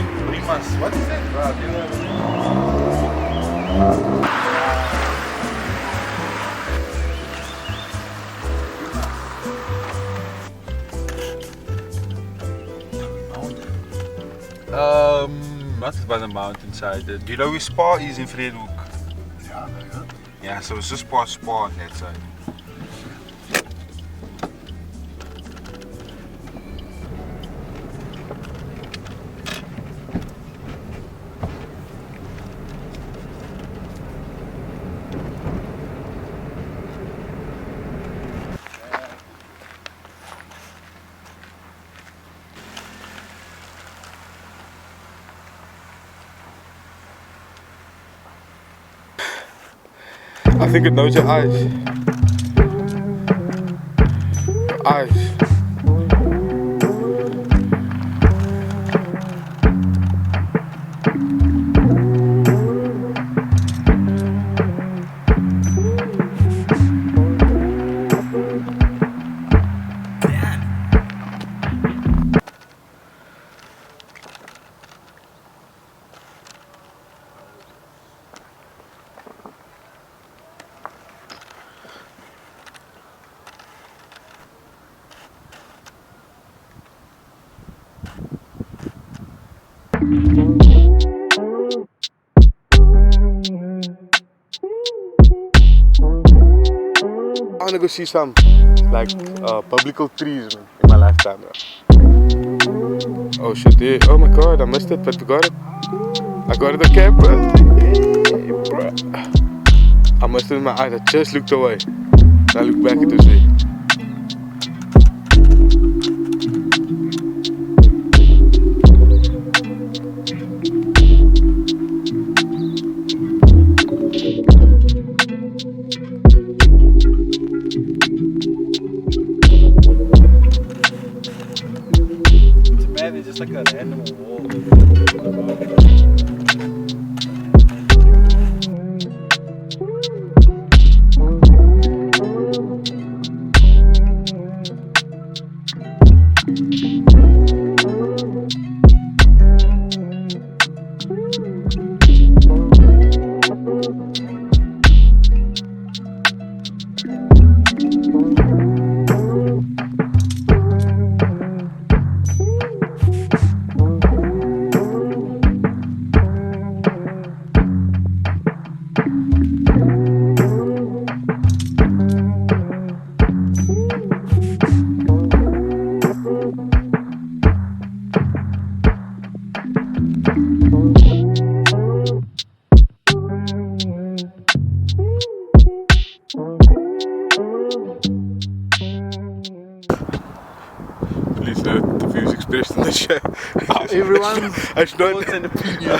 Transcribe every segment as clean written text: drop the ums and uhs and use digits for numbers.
Primas. What is that? What is by the mountainside? Do you know where Spa is in Vredhoek? Yeah, so it's just past Spa on that side. I think it knows your eyes. Your eyes. I wanna go see some like biblical trees in my lifetime. Oh shit, yeah. Oh my god, I missed it, but we got it. I got it on camera. Hey, bro. I missed it in my eyes. I just looked away. I looked back at this way. It's just like an animal wall. Please note the views expressed in the show. Everyone's thoughts and opinion.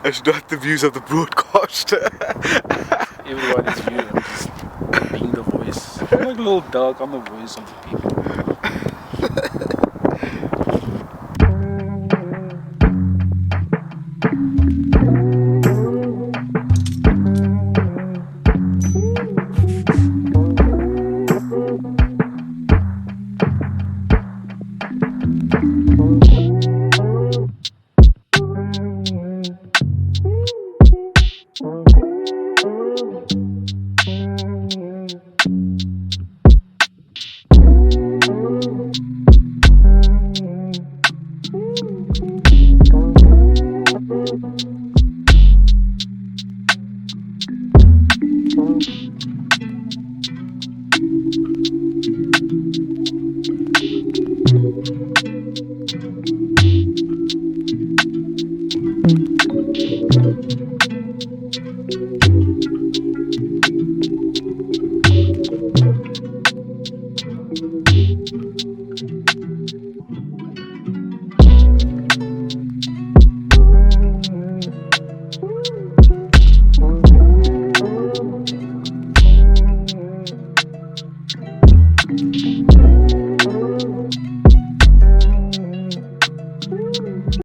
It's not the views of the broadcaster. Everyone's view. I'm just being the voice. I'm like a little dog. I'm the voice of the people.